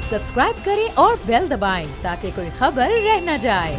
Subscribe करें और bell दबाएं ताकि कोई खबर रह न जाए।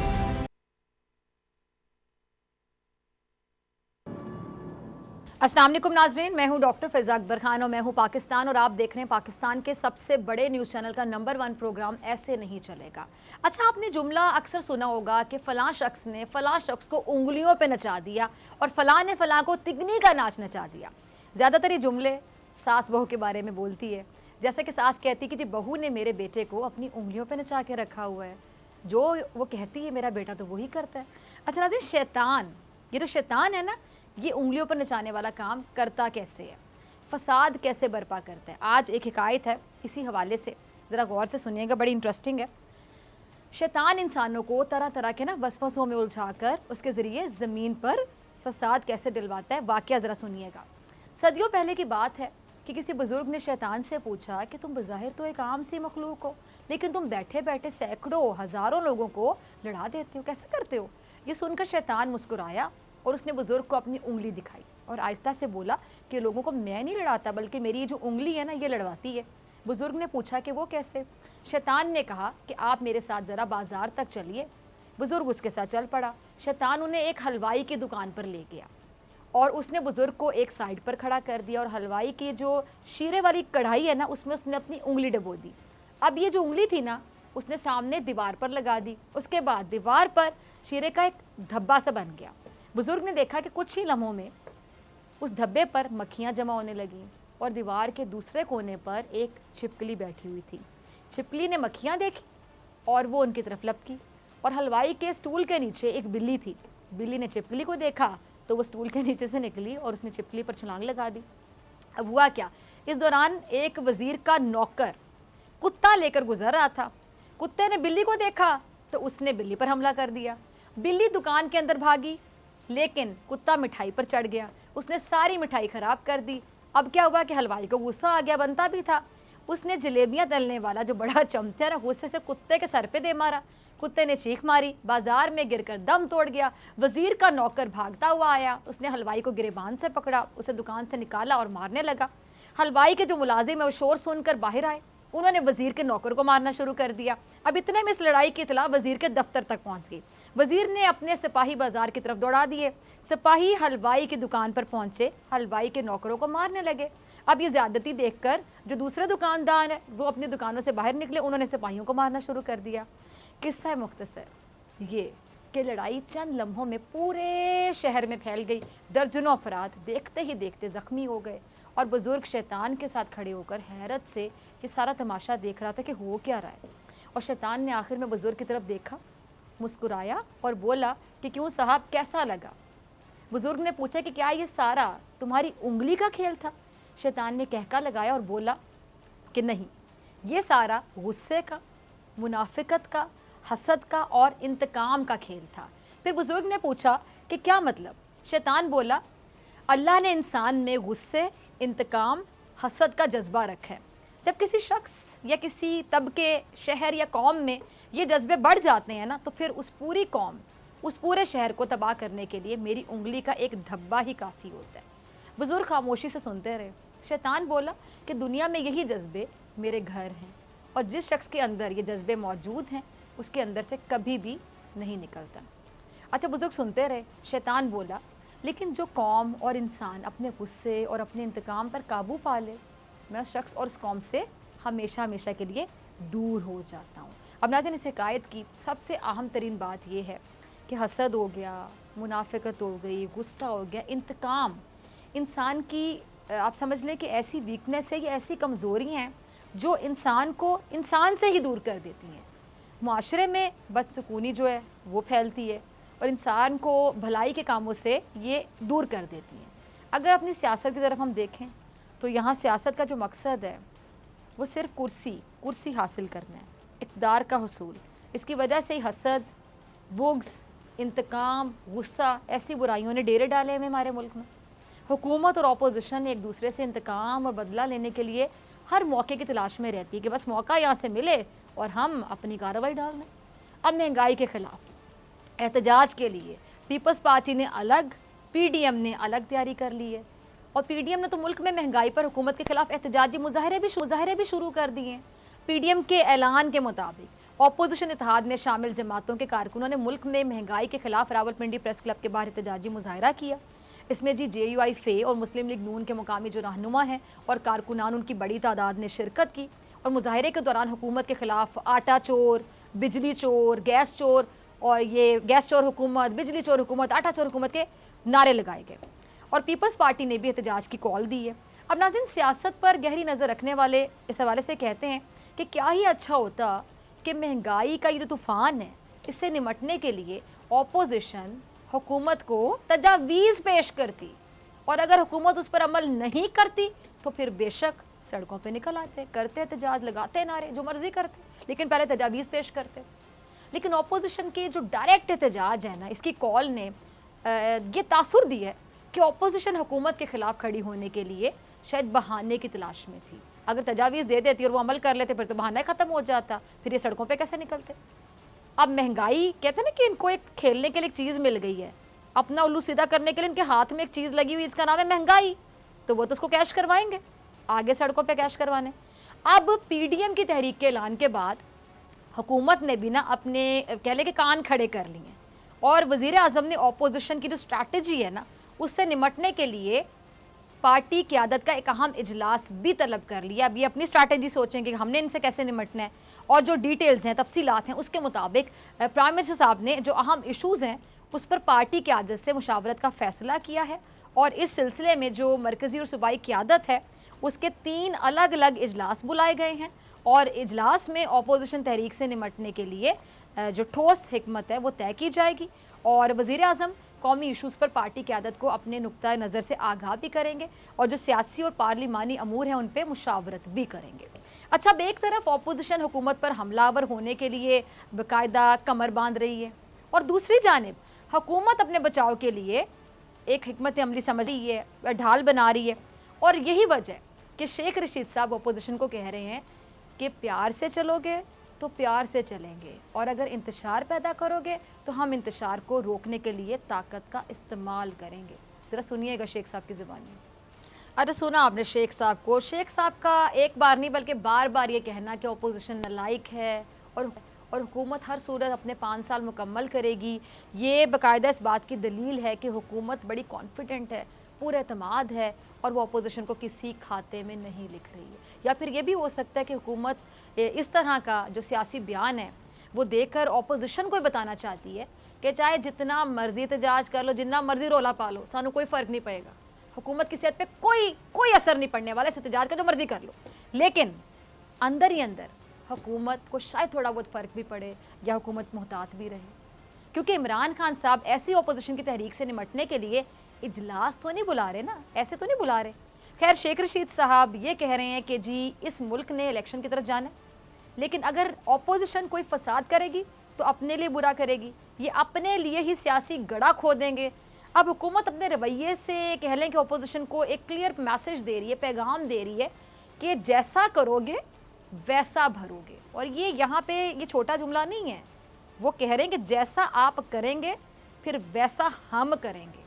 अस्सलाम वालेकुम नाजरीन, मैं हूं डॉक्टर फ़ैज़ा अकबर खान और मैं हूं पाकिस्तान और आप देख रहे हैं पाकिस्तान के सबसे बड़े न्यूज़ चैनल का नंबर 1 प्रोग्राम ऐसे नहीं चलेगा। अच्छा, आपने जुमला अक्सर सुना होगा कि फ़लाँ शख्स ने फ़लाँ शख्स को उंगलियों पे नचा दिया और फ़लाँ ने फ़लाँ को तिगनी का नाच नचा दिया। ज़्यादातर ये जुमले सास बहू के बारे में बोलती है। जैसे कि सास कहती कि जी बहू ने मेरे बेटे को अपनी उंगलियों पर नचा के रखा हुआ है, जो वो कहती है मेरा बेटा तो वही करता है। अच्छा नाज़रीन, शैतान, ये जो शैतान है ना, ये उंगलियों पर नचाने वाला काम करता कैसे है, फसाद कैसे बर्पा करता है। आज एक हिकायत है इसी हवाले से, ज़रा गौर से सुनिएगा, बड़ी इंटरेस्टिंग है। शैतान इंसानों को तरह तरह के ना वसवसों में उलझाकर उसके ज़रिए ज़मीन पर फसाद कैसे डलवाता है, वाक़या ज़रा सुनिएगा। सदियों पहले की बात है कि किसी बुज़ुर्ग ने शैतान से पूछा कि तुम बज़ाहिर तो एक आम सी मखलूक हो, लेकिन तुम बैठे बैठे सैकड़ों हज़ारों लोगों को लड़ा देते हो, कैसे करते हो। ये सुनकर शैतान मुस्कुराया और उसने बुज़ुर्ग को अपनी उंगली दिखाई और आहिस्ता से बोला कि लोगों को मैं नहीं लड़ाता, बल्कि मेरी ये जो उंगली है ना, ये लड़वाती है। बुज़ुर्ग ने पूछा कि वो कैसे। शैतान ने कहा कि आप मेरे साथ ज़रा बाज़ार तक चलिए। बुज़ुर्ग उसके साथ चल पड़ा। शैतान उन्हें एक हलवाई की दुकान पर ले गया और उसने बुज़ुर्ग को एक साइड पर खड़ा कर दिया और हलवाई की जो शीरे वाली कढ़ाई है ना, उसमें उसने अपनी उंगली डबो दी। अब ये जो उंगली थी ना, उसने सामने दीवार पर लगा दी। उसके बाद दीवार पर शीरे का एक धब्बा सा बन गया। बुज़ुर्ग ने देखा कि कुछ ही लम्हों में उस धब्बे पर मक्खियाँ जमा होने लगीं और दीवार के दूसरे कोने पर एक छिपकली बैठी हुई थी। छिपकली ने मक्खियाँ देखी और वो उनकी तरफ लपकी और हलवाई के स्टूल के नीचे एक बिल्ली थी। बिल्ली ने छिपकली को देखा तो वो स्टूल के नीचे से निकली और उसने छिपकली पर छलांग लगा दी। अब हुआ क्या, इस दौरान एक वज़ीर का नौकर कुत्ता लेकर गुजर रहा था। कुत्ते ने बिल्ली को देखा तो उसने बिल्ली पर हमला कर दिया। बिल्ली दुकान के अंदर भागी, लेकिन कुत्ता मिठाई पर चढ़ गया, उसने सारी मिठाई ख़राब कर दी। अब क्या हुआ कि हलवाई को गुस्सा आ गया, बनता भी था। उसने जलेबियाँ तलने वाला जो बड़ा चमचा ना, गुस्से से कुत्ते के सर पे दे मारा। कुत्ते ने चीख मारी, बाजार में गिरकर दम तोड़ गया। वज़ीर का नौकर भागता हुआ आया, उसने हलवाई को गिरेबान से पकड़ा, उसे दुकान से निकाला और मारने लगा। हलवाई के जो मुलाजिम है वो शोर सुनकर बाहर आए, उन्होंने वज़ीर के नौकर को मारना शुरू कर दिया। अब इतने में इस लड़ाई की इतला वज़ीर के दफ्तर तक पहुंच गई। वज़ीर ने अपने सिपाही बाजार की तरफ दौड़ा दिए। सिपाही हलवाई की दुकान पर पहुंचे, हलवाई के नौकरों को मारने लगे। अब ये ज़्यादती देखकर जो दूसरे दुकानदार हैं वो अपनी दुकानों से बाहर निकले, उन्होंने सिपाहियों को मारना शुरू कर दिया। किस्सा मुख्तसर ये कि लड़ाई चंद लम्हों में पूरे शहर में फैल गई। दर्जनों अफराद देखते ही देखते ज़ख्मी हो गए और बुज़ुर्ग शैतान के साथ खड़े होकर हैरत से ये सारा तमाशा देख रहा था कि हो क्या रहा है। और शैतान ने आखिर में बुज़ुर्ग की तरफ देखा, मुस्कुराया और बोला कि क्यों साहब, कैसा लगा। बुज़ुर्ग ने पूछा कि क्या ये सारा तुम्हारी उंगली का खेल था। शैतान ने कहका लगाया और बोला कि नहीं, ये सारा गुस्से का, मुनाफिकत का, हसद का और इंतकाम का खेल था। फिर बुज़ुर्ग ने पूछा कि क्या मतलब। शैतान बोला, अल्लाह ने इंसान में गुस्से, इंतकाम, हसद का जज्बा रखा है। जब किसी शख्स या किसी तबके, शहर या कौम में ये जज्बे बढ़ जाते हैं ना, तो फिर उस पूरी कौम, उस पूरे शहर को तबाह करने के लिए मेरी उंगली का एक धब्बा ही काफ़ी होता है। बुज़ुर्ग खामोशी से सुनते रहे। शैतान बोला कि दुनिया में यही जज्बे मेरे घर हैं और जिस शख्स के अंदर ये जज्बे मौजूद हैं उसके अंदर से कभी भी नहीं निकलता। अच्छा, बुज़ुर्ग सुनते रहे। शैतान बोला, लेकिन जो कौम और इंसान अपने गुस्से और अपने इंतकाम पर काबू पा ले, मैं उस शख्स और उस कौम से हमेशा हमेशा के लिए दूर हो जाता हूँ। अब नाज़रीन, इस हिकायत की सबसे अहम तरीन बात यह है कि हसद हो गया, मुनाफिकत हो गई, गुस्सा हो गया, इंतकाम इंसान की आप समझ लें कि ऐसी वीकनेस है, ये ऐसी कमज़ोरी हैं जो इंसान को इंसान से ही दूर कर देती हैं। माशरे में बदसुकूनी जो है वो फैलती है और इंसान को भलाई के कामों से ये दूर कर देती हैं। अगर अपनी सियासत की तरफ हम देखें तो यहाँ सियासत का जो मकसद है वो सिर्फ कुर्सी हासिल करना है, इक़्तिदार का हुसूल। इसकी वजह से ही हसद, बुग़्ज़, इंतकाम, गुस्सा, ऐसी बुराइयों ने डेरे डाले हैं हमारे मुल्क में। हुकूमत और अपोजिशन एक दूसरे से इंतकाम और बदला लेने के लिए हर मौके की तलाश में रहती है कि बस मौका यहाँ से मिले और हम अपनी कार्रवाई डाल दें। अब महंगाई के ख़िलाफ़ एहतजाज के लिए पीपल्स पार्टी ने अलग, PDM ने अलग तैयारी कर ली है और PDM ने तो मुल्क में महंगाई पर हुकूमत के ख़िलाफ़ एहतजाजी मुज़ाहरे भी शुरू कर दिए हैं। पीडीएम के ऐलान के मुताबिक ऑपोजिशन इत्तेहाद में शामिल जमातों के कारकुनों ने मुल्क में महंगाई के खिलाफ रावलपिंडी प्रेस क्लब के बाहर एहतजाजी मुजाहरा किया। इसमें JUI फे और मुस्लिम लीग नून के मुकामी जो रहनुमा हैं और कारकुनान उनकी बड़ी तादाद ने शिरकत की और मुजाहरे के दौरान हुकूमत के खिलाफ आटा चोर, बिजली चोर, गैस चोर और ये गैस चोर हुकूमत, बिजली चोर हुकूमत, आटा चोर हुकूमत के नारे लगाए गए और पीपल्स पार्टी ने भी एहतजाज की कॉल दी है। अब नाज़रीन, सियासत पर गहरी नज़र रखने वाले इस हवाले से कहते हैं कि क्या ही अच्छा होता कि महंगाई का ये जो तूफ़ान है इससे निमटने के लिए ऑपोजिशन हुकूमत को तजावीज़ पेश करती और अगर हुकूमत उस पर अमल नहीं करती तो फिर बेशक सड़कों पे निकल आते, करते एहतजाज, लगाते नारे, जो मर्जी करते, लेकिन पहले तजावीज़ पेश करते। लेकिन ऑपोजिशन के जो डायरेक्ट एहतजाज है ना, इसकी कॉल ने ये तासुर दी है कि ऑपोजिशन हुकूमत के ख़िलाफ़ खड़ी होने के लिए शायद बहाने की तलाश में थी। अगर तजावीज़ दे देती और वो अमल कर लेते फिर तो बहाना ख़त्म हो जाता, फिर ये सड़कों पे कैसे निकलते। अब महंगाई कहते हैं ना कि इनको एक खेलने के लिए एक चीज़ मिल गई है, अपना उल्लू सीधा करने के लिए इनके हाथ में एक चीज़ लगी हुई, इसका नाम है महंगाई। तो वो तो उसको कैश करवाएंगे, आगे सड़कों पे कैश करवाने। अब पीडीएम की तहरीक के ऐलान के बाद हुकूमत ने भी ना अपने कह लें कि कान खड़े कर लिए और वज़ीर आज़म ने ऑपोजिशन की जो स्ट्रैटेजी है ना उससे निमटने के लिए पार्टी क़यादत का एक अहम इजलास भी तलब कर लिया। अब ये अपनी स्ट्रैटेजी सोचेंगे कि हमने इनसे कैसे निमटना है और जो डिटेल्स हैं, तफसीलात हैं, उसके मुताबिक प्राइम मिनिस्टर साहब ने जो अहम इशूज़ हैं उस पर पार्टी क़यादत से मुशावरत का फ़ैसला किया है और इस सिलसिले में जो मरकज़ी और सूबाई क़यादत है उसके 3 अलग अलग इजलास बुलाए गए हैं और इजलास में ऑपोजिशन तहरीक से निमटने के लिए जो ठोस हिकमत है वो तय की जाएगी और वज़ीर आज़म कौमी इशूज़ पर पार्टी क़यादत को अपने नुक्ता नज़र से आगाह भी करेंगे और जो सियासी और पार्लिमानी अमूर हैं उन पर मुशावरत भी करेंगे। अच्छा, अब एक तरफ ऑपोजिशन हुकूमत पर हमलावर होने के लिए बाकायदा कमर बांध रही है और दूसरी जानिब हुकूमत अपने बचाव के लिए एक हिकमत अमली समझ रही है, ढाल बना रही है और यही वजह कि शेख रशीद साहब ऑपोजिशन को कह रहे हैं कि प्यार से चलोगे तो प्यार से चलेंगे और अगर इंतशार पैदा करोगे तो हम इंतशार को रोकने के लिए ताकत का इस्तेमाल करेंगे। ज़रा सुनिएगा शेख साहब की ज़ुबानी। अच्छा, सुना आपने शेख साहब को। शेख साहब का एक बार नहीं बल्कि बार बार ये कहना कि ऑपोजिशन नालायक है और हुकूमत हर सूरत अपने 5 साल मुकम्मल करेगी, ये बाकायदा इस बात की दलील है कि हुकूमत बड़ी कॉन्फिडेंट है, पूरा एतमाद है और वो अपोजिशन को किसी खाते में नहीं लिख रही है। या फिर ये भी हो सकता है कि हुकूमत इस तरह का जो सियासी बयान है वो देकर अपोजिशन को बताना चाहती है कि चाहे जितना मर्जी एहतजाज कर लो, जितना मर्जी रोला पालो, सानू कोई फ़र्क नहीं पड़ेगा, हुकूमत की सेहत पे कोई असर नहीं पड़ने वाला, इस एहतजाज का जो मर्जी कर लो। लेकिन अंदर ही अंदर हुकूमत को शायद थोड़ा बहुत फ़र्क भी पड़े या हुकूमत मुहतात भी रहे, क्योंकि इमरान खान साहब ऐसी अपोजिशन की तहरीक से निमटने के लिए इजलास तो नहीं बुला रहे ना, ऐसे तो नहीं बुला रहे। खैर, शेख रशीद साहब ये कह रहे हैं कि जी इस मुल्क ने इलेक्शन की तरफ जाना है, लेकिन अगर अपोजिशन कोई फसाद करेगी तो अपने लिए बुरा करेगी, ये अपने लिए ही सियासी गड़ा खो देंगे। अब हुकूमत अपने रवैये से कह लें कि अपोजिशन को एक क्लियर मैसेज दे रही है, पैगाम दे रही है कि जैसा करोगे वैसा भरोगे। और ये यहाँ पे ये छोटा जुमला नहीं है, वो कह रहे हैं कि जैसा आप करेंगे फिर वैसा हम करेंगे,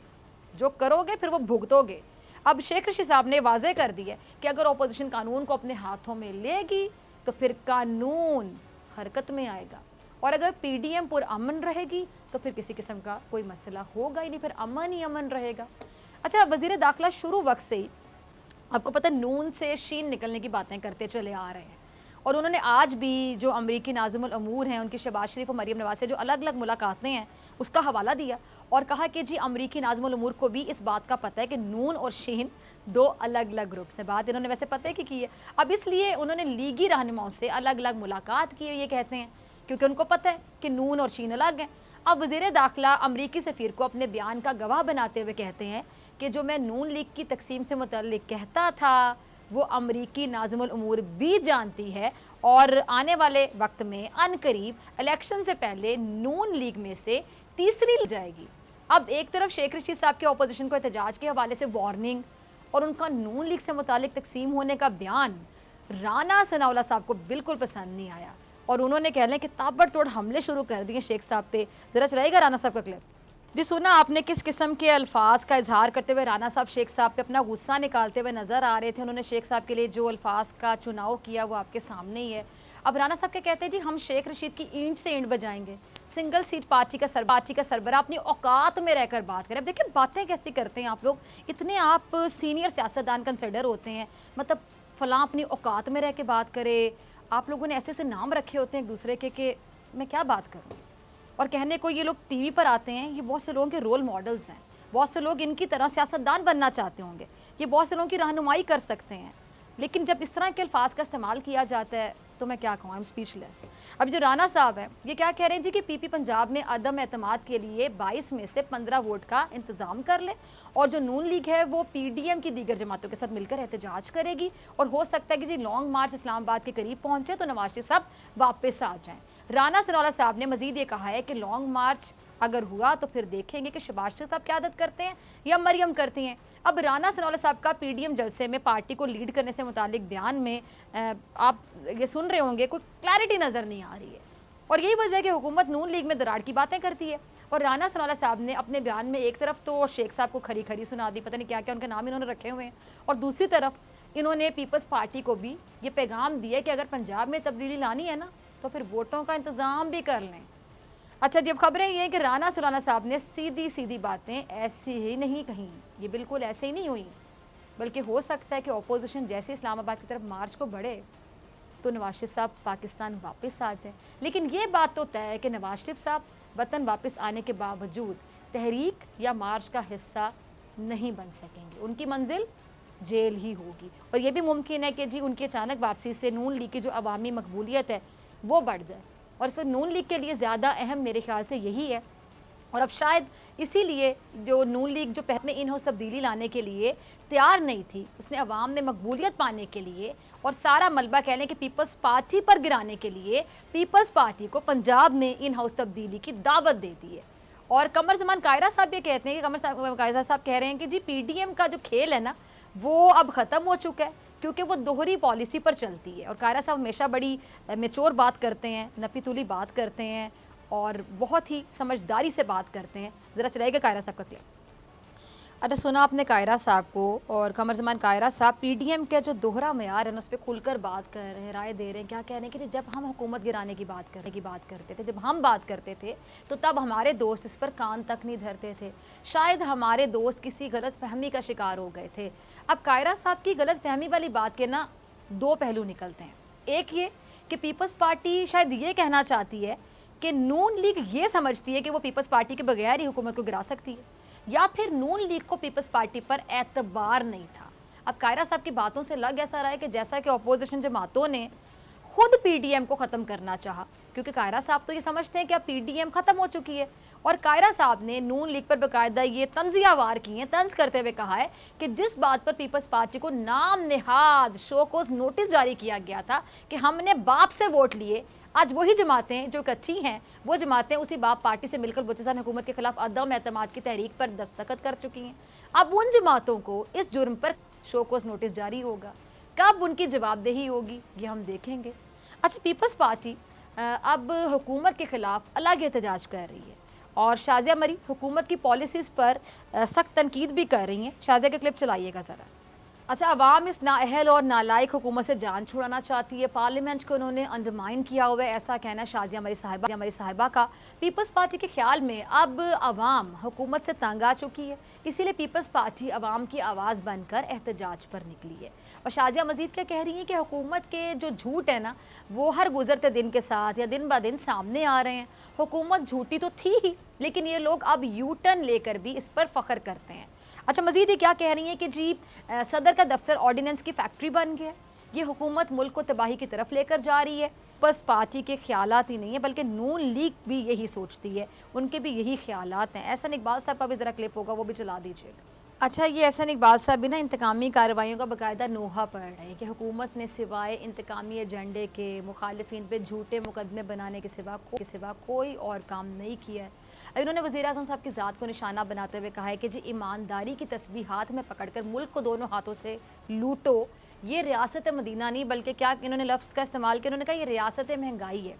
जो करोगे फिर वो भुगतोगे। अब शेख रशीद साहब ने वाजे कर दिया कि अगर अपोजिशन कानून को अपने हाथों में लेगी तो फिर कानून हरकत में आएगा और अगर पीडीएम पुरअमन रहेगी तो फिर किसी किस्म का कोई मसला होगा ही नहीं, फिर अमन ही अमन रहेगा। अच्छा, वज़ीर दाखिला शुरू वक्त से ही आपको पता नून से शीन निकलने की बातें करते चले आ रहे हैं और उन्होंने आज भी जो अमरीकी नाज़िमुल अमूर हैं उनकी शहबाज शरीफ और मरीम नवाज़ से जो अलग अलग मुलाकातें हैं उसका हवाला दिया और कहा कि जी अमरीकी नाज़िमुल अमूर को भी इस बात का पता है कि नून और शीन 2 अलग अलग ग्रुप्स हैं। बात इन्होंने वैसे पता की है, अब इसलिए उन्होंने लीगी रहनुमाओं से अलग अलग मुलाकात की है, ये कहते हैं, क्योंकि उनको पता है कि नून और शीन अलग हैं। अब वज़ीर दाखिला अमरीकी सफ़ीर को अपने बयान का गवाह बनाते हुए कहते हैं कि जो मैं नून लीग की तकसीम से मुतल्लिक कहता था वो अमरीकी नाज़िमुल अमूर भी जानती है और आने वाले वक्त में अनकरीब इलेक्शन से पहले नून लीग में से तीसरी जाएगी। अब एक तरफ शेख रशीद साहब के अपोजिशन को एहतजाज के हवाले से वार्निंग और उनका नून लीग से मुतालिक तकसीम होने का बयान राना सनाउल्लाह साहब को बिल्कुल पसंद नहीं आया और उन्होंने कह लें कि ताबड़तोड़ हमले शुरू कर दिए शेख साहब पे। ज़रा चलाएगा राना साहब का क्लिप। जी सुना आपने किस किस्म के अल्फाज का इजहार करते हुए राना साहब शेख साहब पे अपना गुस्सा निकालते हुए नज़र आ रहे थे। उन्होंने शेख साहब के लिए जो अल्फाज का चुनाव किया वो आपके सामने ही है। अब राना साहब क्या कहते हैं, जी हम शेख रशीद की ईंट से ईंट बजाएंगे, सिंगल सीट पार्टी का सरबरा अपनी औकात में रहकर बात करें। अब देखिए बातें कैसी करते हैं आप लोग, इतने आप सीनियर सियासतदान कंसिडर होते हैं, मतलब फलां अपनी औकात में रह के बात करे। आप लोगों ने ऐसे ऐसे नाम रखे होते हैं एक दूसरे के कि मैं क्या बात करूँ। और कहने को ये लोग टीवी पर आते हैं, ये बहुत से लोगों के रोल मॉडल्स हैं, बहुत से लोग इनकी तरह सियासतदान बनना चाहते होंगे, ये बहुत से लोगों की रहनुमाई कर सकते हैं, लेकिन जब इस तरह के अल्फाज का इस्तेमाल किया जाता है तो मैं क्या कहूँ, आई एम स्पीचलेस। अब जो राना साहब हैं ये क्या कह रहे हैं जी कि पीपी पंजाब में अदम एतमाद के लिए 22 में से 15 वोट का इंतज़ाम कर ले, और जो नून लीग है वो पीडीएम की दीगर जमातों के साथ मिलकर एहतजाज करेगी, और हो सकता है कि जी लॉन्ग मार्च इस्लामाबाद के करीब पहुँचे तो नवाज शरीफ साहब वापस आ जाएँ। राना सनौला साहब ने मजीद ये कहा है कि लॉन्ग मार्च अगर हुआ तो फिर देखेंगे कि शहबाज शरीफ साहब क्यादत करते हैं या मरियम करती हैं। अब राना सनौला साहब का पीडीएम जलसे में पार्टी को लीड करने से मुतालिक बयान में आप ये सुन रहे होंगे, कोई क्लैरिटी नज़र नहीं आ रही है, और यही वजह है कि हुकूमत नून लीग में दरार की बातें करती है। और राना सनौला साहब ने अपने बयान में एक तरफ तो शेख साहब को खरी खरी सुना दी, पता नहीं क्या क्या उनके नाम इन्होंने रखे हुए हैं, और दूसरी तरफ इन्होंने पीपल्स पार्टी को भी ये पैगाम दिया कि अगर पंजाब में तब्दीली लानी है ना तो फिर वोटों का इंतज़ाम भी कर लें। अच्छा, जब खबरें ये हैं कि राना सलाना साहब ने सीधी सीधी बातें ऐसी ही नहीं कहीं, ये बिल्कुल ऐसे ही नहीं हुई, बल्कि हो सकता है कि अपोजिशन जैसे इस्लामाबाद की तरफ मार्च को बढ़े तो नवाज शरीफ साहब पाकिस्तान वापस आ जाए। लेकिन ये बात तो तय है कि नवाज शरीफ साहब वतन वापस आने के बावजूद तहरीक या मार्च का हिस्सा नहीं बन सकेंगे, उनकी मंजिल जेल ही होगी। और ये भी मुमकिन है कि जी उनकी अचानक वापसी से नून लीग की जो अवामी मकबूलियत है वो बढ़ जाए, और इस पर नून लीग के लिए ज़्यादा अहम मेरे ख्याल से यही है। और अब शायद इसीलिए जो नून लीग जो पहले में इन हाउस तब्दीली लाने के लिए तैयार नहीं थी, उसने अवाम में मकबूलियत पाने के लिए और सारा मलबा कह लें कि पीपल्स पार्टी पर गिराने के लिए पीपल्स पार्टी को पंजाब में इन हाउस तब्दीली की दावत दे दी है। और कमर जमान कायरा साहब ये कहते हैं कि कायरा साहब कह रहे हैं कि जी पीडीएम का जो खेल है ना वो अब ख़त्म हो चुका है, क्योंकि वो दोहरी पॉलिसी पर चलती है। और कायरा साहब हमेशा बड़ी मेच्योर बात करते हैं, नपी तुली बात करते हैं और बहुत ही समझदारी से बात करते हैं। ज़रा चलाइएगा कायरा साहब का क्लिप। अच्छा, सुना आपने कायरा साहब को, और कमर जमान कायरा साहब पीडीएम के जो दोहरा मयार है ना उस पर खुलकर बात कर रहे हैं, राय दे रहे हैं। क्या कह रहे हैं कि जब हम हुकूमत गिराने की बात करते थे, जब हम बात करते थे तो तब हमारे दोस्त इस पर कान तक नहीं धरते थे, शायद हमारे दोस्त किसी गलत फहमी का शिकार हो गए थे। अब कायरा साहब की गलत फहमी वाली बात के ना दो पहलू निकलते हैं। एक ये कि पीपल्स पार्टी शायद ये कहना चाहती है कि नून लीग ये समझती है कि वो पीपल्स पार्टी के बगैर ही हुकूमत को गिरा सकती है, या फिर नून लीग को पीपल्स पार्टी पर एतबार नहीं था। अब कायरा साहब की बातों से लग ऐसा रहा है कि जैसा कि अपोजिशन जमातों ने खुद पीडीएम को ख़त्म करना चाहा, क्योंकि कायरा साहब तो ये समझते हैं कि अब पीडीएम ख़त्म हो चुकी है। और कायरा साहब ने नून लीग पर बाकायदा ये तंजिया वार की हैं, तंज करते हुए कहा है कि जिस बात पर पीपल्स पार्टी को नाम नेहाद शोकोज नोटिस जारी किया गया था कि हमने बाप से वोट लिए, आज वही जमातें जो इकट्ठी हैं वो जमातें उसी बाप पार्टी से मिलकर बलूचिस्तान हुकूमत के खिलाफ अदम एतमाद की तहरीक पर दस्तखत कर चुकी हैं। अब उन जमातों को इस जुर्म पर शोकोज नोटिस जारी होगा, कब उनकी जवाबदेही होगी ये हम देखेंगे। अच्छा, पीपल्स पार्टी अब हुकूमत के खिलाफ अलग एहतजाज कर रही है, और शाजिया मरी हुकूमत की पॉलिसीज़ पर सख्त तनकीद भी कर रही हैं। शाजिया का क्लिप चलाइएगा ज़रा। अच्छा, अवाम इस नाअहल और नालायक हुकूमत से जान छुड़ाना चाहती है, पार्लियामेंट को उन्होंने अंडरमाइन किया हुआ है, ऐसा कहना शाजिया मरी साहिबा का। पीपल्स पार्टी के ख्याल में अब अवाम हुकूमत से तंग आ चुकी है, इसीलिए पीपल्स पार्टी अवाम की आवाज़ बनकर एहतजाज पर निकली है। और शाजिया मजीद क्या कह रही है कि हुकूमत के जो झूठ है ना वो हर गुजरते दिन के साथ या दिन ब दिन सामने आ रहे हैं। हुकूमत झूठी तो थी ही, लेकिन ये लोग अब यू टर्न लेकर भी इस पर फ़ख्र करते हैं। अच्छा, मज़ीद ये क्या कह रही हैं कि जी सदर का दफ्तर ऑर्डिनेंस की फैक्ट्री बन गया, ये हुकूमत मुल्क को तबाही की तरफ लेकर जा रही है। बस पार्टी के ख्यालात ही नहीं है बल्कि नून लीग भी यही सोचती है, उनके भी यही ख्यालात हैं। एहसन इकबाल साहब का भी ज़रा क्लिप होगा, वो भी चला दीजिएगा। अच्छा, ये एहसन इकबाल साहब भी ना इंतकामी कार्रवाइयों का बाकायदा नोहा पढ़ रहे हैं कि हुकूमत ने सिवाय इंतकामी एजेंडे के मुखालिफिन पे झूठे मुकदमे बनाने के सिवा कोई और काम नहीं किया है। इन्होंने वज़ीर-ए-आज़म साहब की ज़ात को निशाना बनाते हुए कहा है कि जी ईमानदारी की तस्बीह हाथ में पकड़कर मुल्क को दोनों हाथों से लूटो, ये रियासत मदीना नहीं बल्कि क्या इन्होंने लफ्ज़ का इस्तेमाल किया, उन्होंने कहा ये रियासत महंगाई है।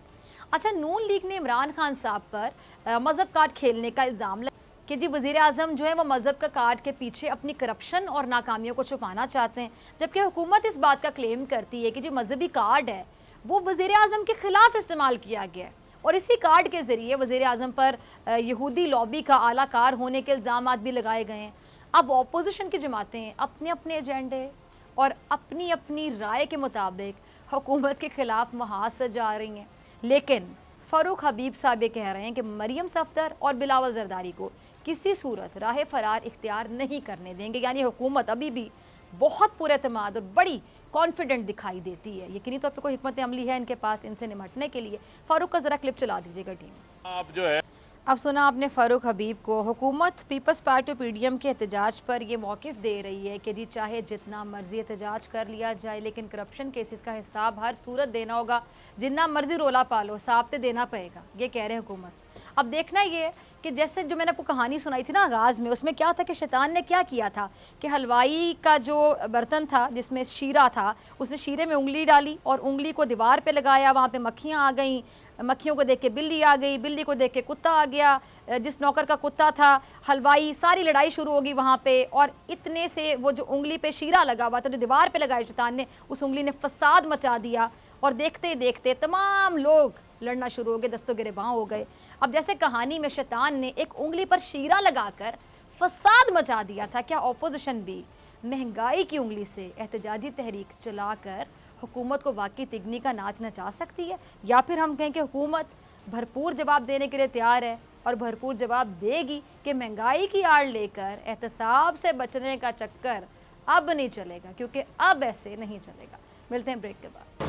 अच्छा, नून लीग ने इमरान खान साहब पर मज़हब कार्ड खेलने का इल्ज़ाम कि जी वज़ीर आज़म जो है वो मज़हब का कार्ड के पीछे अपनी करप्शन और नाकामियों को छुपाना चाहते हैं, जबकि हुकूमत इस बात का क्लेम करती है कि जो मजहबी कार्ड है वो वज़ीर आज़म के ख़िलाफ़ इस्तेमाल किया गया है और इसी कार्ड के ज़रिए वज़ीर आज़म पर यहूदी लॉबी का आलाकार होने के इल्ज़ाम भी लगाए गए हैं। अब अपोजिशन की जमातें अपने अपने एजेंडे और अपनी अपनी राय के मुताबिक हुकूमत के ख़िलाफ़ महाज सजा रही हैं, लेकिन फ़ारूक हबीब साहब ये कह रहे हैं कि मरियम सफ़दर और बिलावल ज़रदारी को किसी सूरत राह फरार इख्तियार नहीं करने देंगे। यानी हुकूमत अभी भी बहुत पुरएतमाद और बड़ी कॉन्फिडेंट दिखाई देती है। यकीनी तौर पे कोई हिकमत अमली है इनके पास इनसे निमटने के लिए। फ़ारूक का ज़रा क्लिप चला दीजिएगा टीम। आप जो है अब सुना आपने फ़ारूक हबीब को। हुकूमत पीपल्स पार्टी पीडीएम के एहतजाज पर यह मौक़िफ़ दे रही है कि जी चाहे जितना मर्ज़ी एहतजाज कर लिया जाए, लेकिन करप्शन केसेस का हिसाब हर सूरत देना होगा, जितना मर्ज़ी रोला पालो हिसाब तो देना पड़ेगा, ये कह रहे हैं हुकूमत। अब देखना ये है कि जैसे जो मैंने आपको कहानी सुनाई थी ना आगाज़ में, उसमें क्या था कि शैतान ने क्या किया था कि हलवाई का जो बर्तन था जिसमें शीरा था, उसने शीरे में उंगली डाली और उंगली को दीवार पे लगाया, वहाँ पे मक्खियाँ आ गईं, मक्खियों को देख के बिल्ली आ गई, बिल्ली को देख के कुत्ता आ गया, जिस नौकर का कुत्ता था हलवाई, सारी लड़ाई शुरू होगी वहाँ पे। और इतने से वो जो उंगली पे शीरा लगा हुआ था जो दीवार पे लगाया शैतान ने, उस उंगली ने फसाद मचा दिया और देखते ही देखते तमाम लोग लड़ना शुरू हो गए, दस्तों गिरेबां हो गए। अब जैसे कहानी में शैतान ने एक उंगली पर शीरा लगाकर फसाद मचा दिया था, क्या अपोजिशन भी महंगाई की उंगली से एहतजाजी तहरीक चलाकर हुकूमत को वाकई तिगनी का नाच नचा सकती है? या फिर हम कहें कि हुकूमत भरपूर जवाब देने के लिए तैयार है और भरपूर जवाब देगी कि महंगाई की आड़ लेकर एहतसाब से बचने का चक्कर अब नहीं चलेगा, क्योंकि अब ऐसे नहीं चलेगा। मिलते हैं ब्रेक के बाद।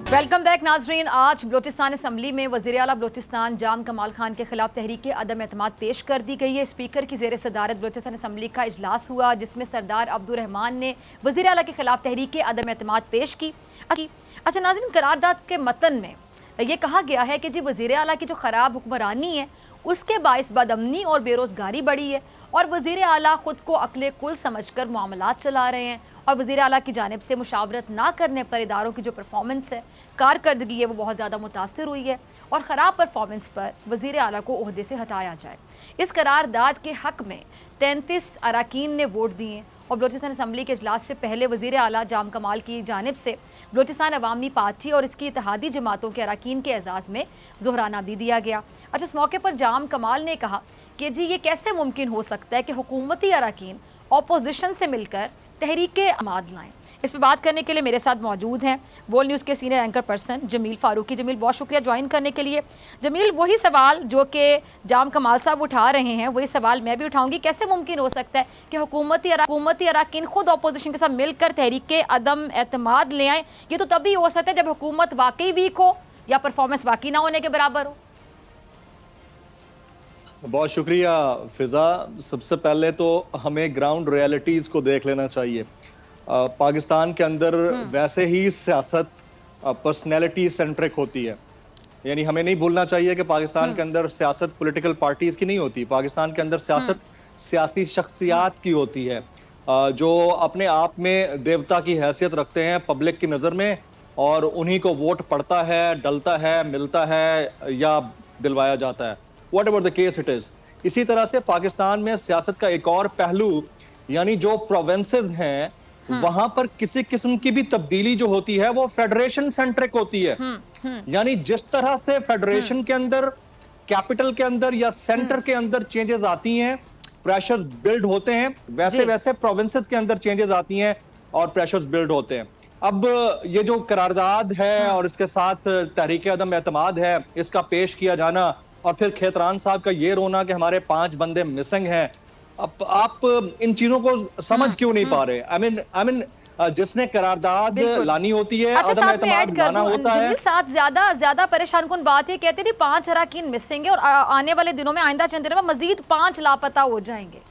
वेलकम बैक नाजरीन। आज बलोचिस्तान असम्बली में वज़ीर आला बलोचिस्तान जाम कमाल खान के खिलाफ तहरीक अदम एतमाद पेश कर दी गई है। स्पीकर की ज़ेर सदारत बलोचिस्तान असम्बली का इजलास हुआ, जिसमें सरदार अब्दुर्रहमान ने वज़ीर आला के खिलाफ तहरीक अदम एतमाद पेश की। अच्छा नाज़रीन, करारदाद के मतन में ये कहा गया है कि जी वज़ीर आला की जो ख़राब हुक्मरानी है उसके बाइस बदअमनी और बेरोज़गारी बढ़ी है और वज़ीर आला ख़ुद को अक्ले कुल समझ कर मामलात चला रहे हैं और वज़ीर आला की जानिब से मुशावरत ना करने पर इदारों की जो परफॉर्मेंस है, कारकर्दगी है, वो बहुत ज़्यादा मुतासर हुई है और ख़राब परफॉर्मेंस पर वज़ीर आला को ओहदे से हटाया जाए। इस करारदाद के हक़ में 33 अरकान ने वोट दिए और बलोचिस्तान असम्बली के इजलास से पहले वज़ीर आला जाम कमाल की जानिब से बलोचिस्तान अवामी पार्टी और इसकी इत्तेहादी जमातों के अरकान के एजाज़ में ज़ोहराना भी दिया गया। अच्छा, इस मौके पर जाम कमाल ने कहा कि जी ये कैसे मुमकिन हो सकता है कि हुकूमती अरकान अपोजिशन से मिलकर तहरीक अमाद लाएँ। इस पर बात करने के लिए मेरे साथ मौजूद हैं बोल न्यूज़ के senior anchor person Jameel Farooqui. Jameel, बहुत शुक्रिया ज्वाइन करने के लिए। जमील, वही सवाल जो कि जाम कमाल साहब उठा रहे हैं वही सवाल मैं भी उठाऊंगी। कैसे मुमकिन हो सकता है कि हुकूमती अरकान खुद अपोजिशन के साथ मिलकर तहरीक अदम एतमाद ले आएँ? ये तो तभी हो सकता है जब हुकूमत वाकई वीक हो या परफॉर्मेंस वाकई ना होने के बराबर हो। बहुत शुक्रिया फिजा। सबसे पहले तो हमें ग्राउंड रियलिटीज़ को देख लेना चाहिए। पाकिस्तान के अंदर वैसे ही सियासत पर्सनैलिटी सेंट्रिक होती है, यानी हमें नहीं भूलना चाहिए कि पाकिस्तान के अंदर सियासत पॉलिटिकल पार्टीज की नहीं होती। पाकिस्तान के अंदर सियासत सियासी शख्सियात की होती है जो अपने आप में देवता की हैसियत रखते हैं पब्लिक की नज़र में, और उन्हीं को वोट पड़ता है, डलता है, मिलता है या दिलवाया जाता है, whatever the case it is. इसी तरह से पाकिस्तान में सियासत का एक और पहलू, यानी जो प्रोविंसेस हैं वहां पर किसी किस्म की भी तब्दीली जो होती है वो फेडरेशन सेंट्रिक होती है। यानी जिस तरह से फेडरेशन के अंदर, कैपिटल के अंदर या सेंटर के अंदर चेंजेस आती हैं, प्रेशर्स बिल्ड होते हैं, वैसे वैसे प्रोविंसेस के अंदर चेंजेस आती हैं और प्रेशर्स बिल्ड होते हैं। अब ये जो करारदाद है और इसके साथ तहरीक अदम एतमाद है, इसका पेश किया जाना और फिर खेतरान साहब का ये रोना कि हमारे 5 बंदे मिसिंग हैं, अब आप इन चीजों को समझ क्यों नहीं पा रहे? आई मीन जिसने करारदाद लानी होती है, अच्छा साहब मैं ऐड कर दूं, जमील साहब ज्यादा परेशान कुन बात है, कहते थे 5 अरकान मिसिंग है और आने वाले दिनों में, आइंदा चंद दिनों में मजीद 5 लापता हो जाएंगे।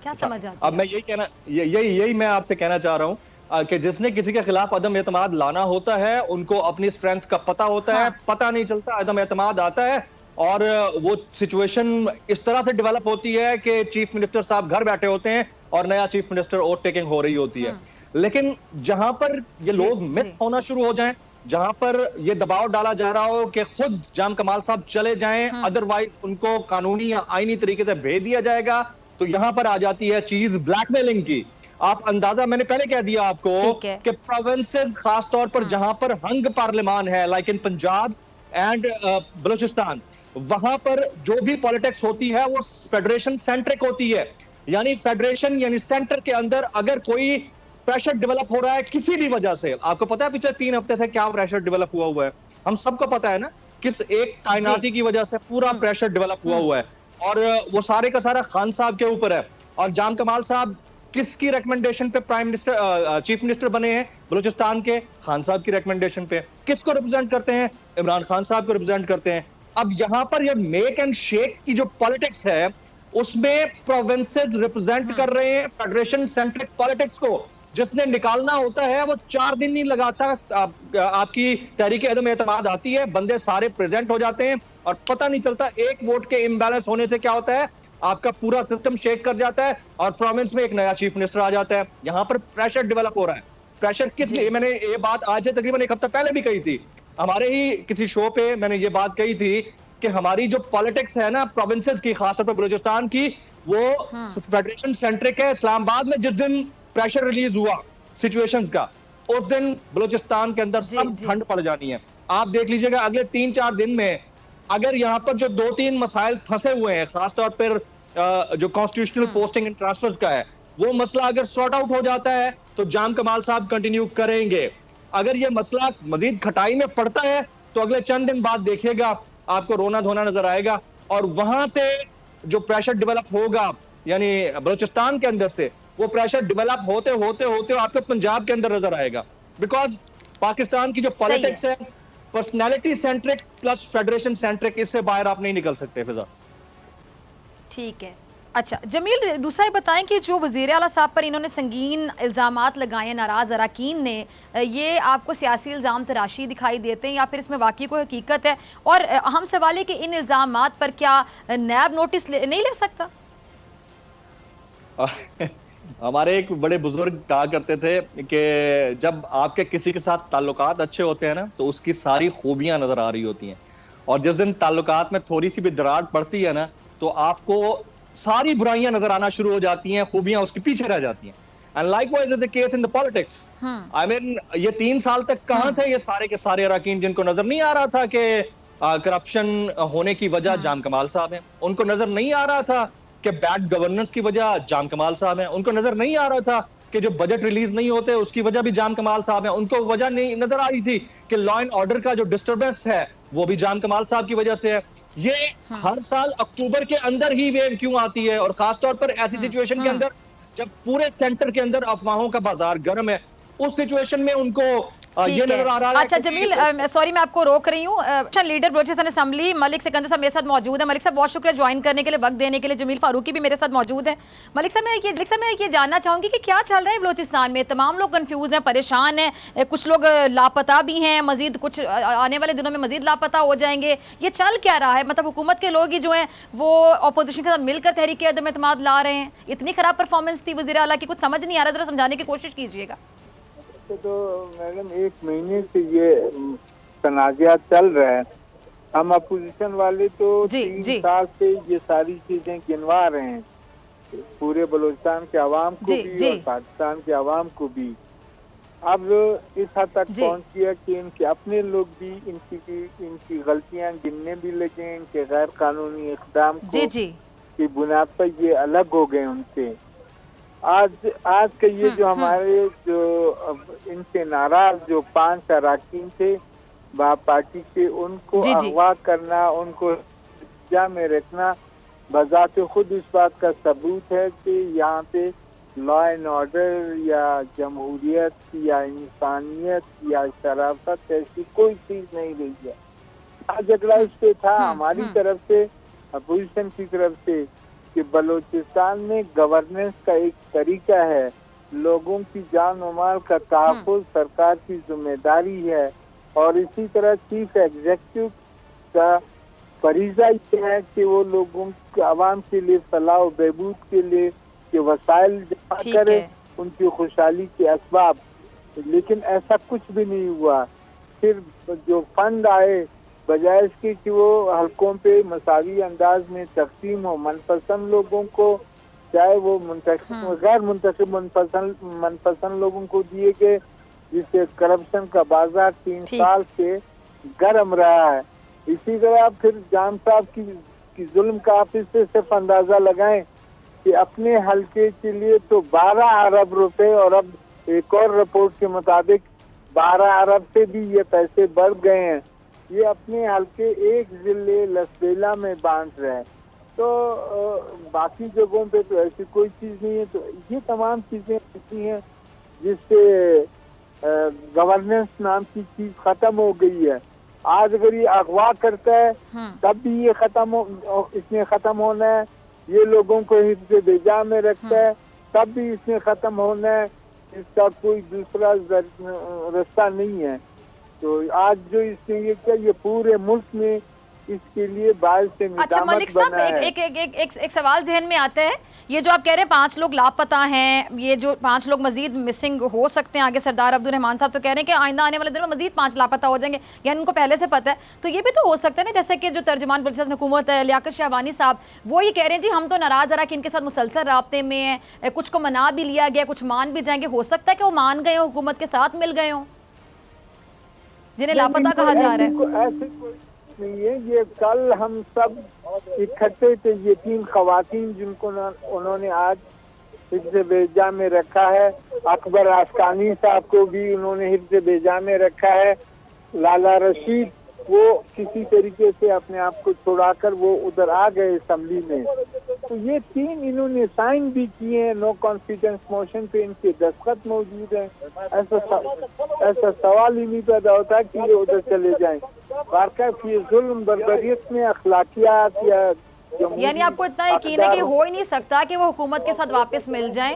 क्या समझ आता है? अब मैं यही मैं आपसे कहना चाह रहा हूँ कि जिसने किसी के खिलाफ अदम एतमाद लाना होता है उनको अपनी स्ट्रेंथ का पता होता है, पता नहीं चलता, अदम एतमाद आता है और वो सिचुएशन इस तरह से डेवलप होती है कि चीफ मिनिस्टर साहब घर बैठे होते हैं और नया चीफ मिनिस्टर ओवर टेकिंग हो रही होती है। लेकिन जहां पर ये लोग मिस होना शुरू हो जाएं, जहां पर ये दबाव डाला जा रहा हो कि खुद जाम कमाल साहब चले जाएं, अदरवाइज उनको कानूनी या आईनी तरीके से भेज दिया जाएगा, तो यहां पर आ जाती है चीज ब्लैकमेलिंग की। आप अंदाजा, मैंने पहले कह दिया आपको कि प्रोविंसेस खासतौर पर जहां पर हंग पार्लियामान है, like in Punjab and Balochistan, वहां पर जो भी पॉलिटिक्स होती है वो फेडरेशन सेंट्रिक होती है। यानी फेडरेशन यानी सेंटर के अंदर अगर कोई प्रेशर डेवलप हो रहा है किसी भी वजह से, आपको पता है पिछले 3 हफ्ते से क्या प्रेशर डेवलप हुआ है, हम सबको पता है ना, किस एक तैनाती की वजह से पूरा प्रेशर डेवलप हुआ है, और वो सारे का सारा खान साहब के ऊपर है। और जाम कमाल साहब किसकी रिकमेंडेशन पे प्राइम मिनिस्टर चीफ मिनिस्टर बने हैं? बलूचिस्तान के खान साहब की रिकमेंडेशन पे। किसको रिप्रेजेंट करते हैं? इमरान खान साहब को रिप्रेजेंट करते हैं। अब यहां पर ये मेक एंड शेक की जो पॉलिटिक्स है उसमें प्रोविंसेस रिप्रेजेंट कर रहे हैं फेडरेशन सेंट्रिक पॉलिटिक्स को। जिसने निकालना होता है वो 4 दिन नहीं लगाता, आपकी तहरीक अदम एतमाद आती है, बंदे सारे प्रेजेंट हो जाते हैं और पता नहीं चलता एक वोट के इम्बैलेंस होने से क्या होता है, आपका पूरा सिस्टम शेक कर जाता है और प्रोविंस में एक नया चीफ मिनिस्टर आ जाता है। यहां पर प्रेशर डेवलप हो रहा है। प्रेशर किस लिए? मैंने ये बात आज से तकरीबन 1 हफ्ता पहले भी कही थी, हमारे ही किसी शो पे मैंने ये बात कही थी कि हमारी जो पॉलिटिक्स है ना प्रोविंसेस की, खासतौर पर बलूचिस्तान की, वो फेडरेशन सेंट्रिक है। इस्लामाबाद में जिस दिन प्रेशर रिलीज हुआ सिचुएशंस का, उस दिन बलूचिस्तान के अंदर सब ठंड पड़ जानी है। आप देख लीजिएगा अगले 3-4 दिन में अगर यहाँ पर जो 2-3 मसाइल फंसे हुए हैं, खासतौर पर जो कॉन्स्टिट्यूशनल पोस्टिंग एंड ट्रांसफर्स का है, वो मसला अगर सॉर्ट आउट हो जाता है तो जाम कमाल साहब कंटिन्यू करेंगे। अगर ये मसला मजीद खटाई में पड़ता है तो अगले चंद दिन बाद देखिएगा आपको रोना धोना नजर आएगा, और वहां से जो प्रेशर डेवलप होगा यानी बलूचिस्तान के अंदर से, वो प्रेशर डेवलप होते होते होते आपको पंजाब के अंदर नजर आएगा। बिकॉज पाकिस्तान की जो पॉलिटिक्स है personality centric plus federation centric, इससे बाहर आप नहीं निकल सकते फिजा। ठीक है। अच्छा जमील, दूसरा ये बताएं कि जो वज़ीर आला साहब पर इन्होंने संगीन इल्ज़ामात लगाए नाराज़ अरकान ने, ये आपको सियासी इल्ज़ाम तराशी दिखाई देते हैं या फिर इसमें वाकई कोई हकीकत है? और अहम सवाल है कि इन इल्ज़ामात पर क्या नैब नोटिस नहीं ले सकता? हमारे एक बड़े बुजुर्ग कहा करते थे कि जब आपके किसी के साथ ताल्लुकात अच्छे होते हैं ना तो उसकी सारी खूबियां नजर आ रही होती हैं, और जिस दिन ताल्लुकात में थोड़ी सी भी दरार पड़ती है ना तो आपको सारी बुराइयां नजर आना शुरू हो जाती हैं, खूबियां उसके पीछे रह जाती हैं। And likewise is the case in the politics. I mean ये 3 साल तक कहां थे ये सारे के सारे अरकान, जिनको नजर नहीं आ रहा था कि करप्शन होने की वजह जाम कमाल साहब हैं, उनको नजर नहीं आ रहा था कि बैड गवर्नेंस की वजह जाम कमाल साहब हैं, उनको नजर नहीं आ रहा था कि जो बजट रिलीज नहीं होते उसकी वजह भी जाम कमाल साहब हैं, उनको वजह नहीं नजर आ रही थी कि लॉ एंड ऑर्डर का जो डिस्टर्बेंस है वो भी जाम कमाल साहब की वजह से है। ये हर साल अक्टूबर के अंदर ही वेव क्यों आती है, और खासतौर पर ऐसी सिचुएशन के अंदर जब पूरे सेंटर के अंदर अफवाहों का बाजार गर्म है, उस सिचुएशन में उनको ये नजर आ रहा है। अच्छा जमील, सॉरी मैं आपको रोक रही हूँ। लीडर बलूचिस्तान असेंबली मलिक सिकंदर साहब मेरे साथ मौजूद है। मलिक साहब बहुत शुक्रिया ज्वाइन करने के लिए, वक्त देने के लिए। जमील फारूकी भी मेरे साथ मौजूद है। मलिक साहब मैं ये जानना चाहूंगी कि क्या चल रहा है बलूचिस्तान में? तमाम लोग कंफ्यूज हैं, परेशान हैं, कुछ लोग लापता भी हैं, मजीद कुछ आने वाले दिनों में मजीद लापता हो जाएंगे। ये चल क्या रहा है? मतलब हुकूमत के लोग ही जो हैं वो अपोजिशन के साथ मिलकर तहरीक अदम एतमाद ला रहे हैं। इतनी खराब परफॉर्मेंस थी वज़ीर आला की, कुछ समझ नहीं आ रहा, जरा समझाने की कोशिश कीजिएगा। तो मैडम 1 महीने से ये तनाज़ा चल रहा है। हम अपोजिशन वाले तो 3 साल से ये सारी चीजें गिनवा रहे हैं, पूरे बलूचिस्तान के अवाम को भी और पाकिस्तान के अवाम को भी। अब इस हद तक पहुंच गया कि इनके अपने लोग भी इनकी गलतियां गिनने भी लगे, इनके गैर कानूनी इक़दाम की बुनियाद पर ये अलग हो गए उनसे। आज के ये जो हमारे जो इनसे नाराज जो 5 अरकान थे पार्टी के, उनको अगवा करना, उनको जा में रखना बजाते खुद इस बात का सबूत है कि यहाँ पे लॉ एंड ऑर्डर या जमहूरियत या इंसानियत या शराफत ऐसी कोई चीज नहीं रही है। आज झगड़ा इस पे था हमारी तरफ से, अपोजिशन की तरफ से, कि बलूचिस्तान में गवर्नेंस का एक तरीका है, लोगों की जान और माल का तहफ़्फ़ुज़ सरकार की जिम्मेदारी है, और इसी तरह चीफ एग्जीक्यूटिव का फरीज़ा ये है कि वो लोगों के आवाम के लिए फलाह व बहबूद के लिए कि वसाइल जमा करे, उनकी खुशहाली के असबाब। लेकिन ऐसा कुछ भी नहीं हुआ। फिर जो फंड आए बजाय इसके कि वो हलकों पे मसावी अंदाज में तकसीम हो, मनपसंद लोगों को, चाहे वो गैर मुंतखब मनपसंद लोगों को दिए गए, जिससे करप्शन का बाजार 3 साल से गर्म रहा है। इसी तरह फिर जाम साहब की जुल्म का आप इससे सिर्फ अंदाजा लगाएं कि अपने हलके के लिए तो 12 अरब रुपए, और अब एक और रिपोर्ट के मुताबिक 12 अरब से भी ये पैसे बढ़ गए हैं, ये अपने हलके एक जिले लसबेला में बांट रहे हैं। तो बाकी जगहों पे तो ऐसी कोई चीज नहीं है। तो ये तमाम चीजें ऐसी हैं जिससे गवर्नेंस नाम की चीज खत्म हो गई है। आज अगर ये अगवा करता है तब भी ये इसने खत्म होना है। ये लोगों को हिफ्ज़ बेजा में रखता है तब भी इसने खत्म होना है। इसका कोई दूसरा रास्ता नहीं है। तो आज जो इसने ये किया, ये पूरे मुल्क में इसके लिए बाहर से अच्छा मलिक साहब, एक सवाल जहन में आता है। ये जो आप कह रहे हैं 5 लोग लापता हैं, ये जो 5 लोग मजीद मिसिंग हो सकते हैं, आगे सरदार अब्दुल रहमान साहब तो कह रहे हैं कि आइंदा आने वाले दिनों में मजीद 5 लापता हो जाएंगे, यानी उनको पहले से पता है। तो ये भी तो हो सकता है ना, जैसे कि जो तर्जुमान बलूचिस्तान हुकूमत है लियाकत शहबानी साहब, वो ये कह रहे हैं जी हम तो नाराज रहा कि इनके साथ मुसलसल राब्ते में है, कुछ को मना भी लिया गया, कुछ मान भी जाएंगे। हो सकता है कि वो मान गए हो, हुकूमत के साथ मिल गए हो, जिन्हें लापता कहा जा रहा है। ऐसे कोई नहीं है। ये कल हम सब इकट्ठे थे, ये 3 खवातीन जिनको उन्होंने आज हिफ्ज़ बेजा में रखा है। अकबर आस्कानी साहब को भी उन्होंने हिफ्ज़ बेजा में रखा है। लाला रशीद वो किसी तरीके से अपने आप को छुड़ाकर वो उधर आ गए असम्बली में। तो ये 3 इन्होंने साइन भी किए हैं। नो कॉन्फिडेंस मोशन पे इनके दस्तखत मौजूद हैं। ऐसा सवाल ही नहीं पैदा होता कि ये उधर चले जाएं। वाकई ये जुल्म बर्बरियत में अखलाकियात या यानी आपको इतना यकीन है कि हो ही नहीं सकता कि वो हुकूमत के साथ वापस मिल जाएं?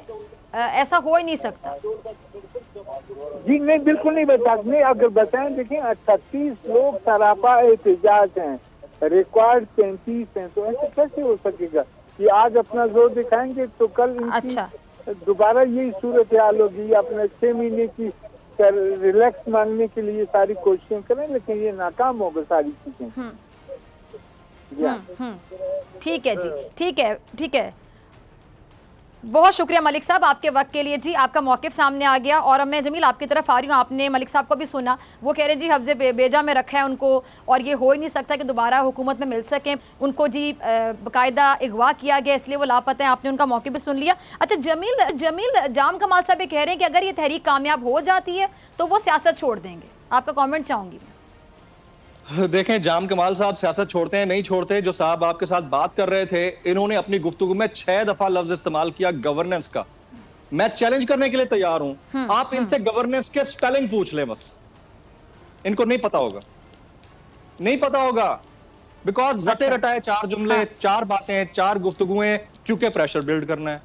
ऐसा हो ही नहीं सकता। जी नहीं, बिल्कुल नहीं बता। नहीं, अगर बताएं, देखें 36 लोग सरापा एहतजाज हैं, रिकॉर्ड 33 हैं, तो ऐसे कैसे हो सकेगा? ये आज अपना जोर दिखाएंगे तो कल इनकी दोबारा यही सूरत हाल होगी। अपने 6 महीने की रिलैक्स मांगने के लिए सारी कोशिशें करें, लेकिन ये नाकाम होगा सारी चीजें। ठीक है जी, ठीक है। बहुत शुक्रिया मलिक साहब आपके वक्त के लिए जी। आपका मौक़िफ़ सामने आ गया और अब मैं जमील आपकी तरफ आ रही हूँ। आपने मलिक साहब को भी सुना, वो कह रहे हैं जी हिफ्ज़ बेजा में रखा है उनको और ये हो ही नहीं सकता कि दोबारा हुकूमत में मिल सकें। उनको जी बाकायदा अगवा किया गया, इसलिए वो लापता हैं। आपने उनका मौक़िफ़ भी सुन लिया। अच्छा जमील जाम कमाल साहब ये कह रहे हैं कि अगर ये तहरीक कामयाब हो जाती है तो वो सियासत छोड़ देंगे। आपका कॉमेंट चाहूँगी। देखें, जाम कमाल साहब सियासत छोड़ते हैं नहीं छोड़ते। जो साहब आपके साथ बात कर रहे थे, इन्होंने अपनी गुफ्तगू में 6 दफा लफ्ज इस्तेमाल किया गवर्नेंस का। मैं चैलेंज करने के लिए तैयार हूं। आप इनसे गवर्नेंस के स्पेलिंग पूछ लें, बस इनको नहीं पता होगा। बिकॉज रटे रटाए 4 जुमले, 4 बातें, 4 गुफ्तगुएं, क्योंकि प्रेशर बिल्ड करना है।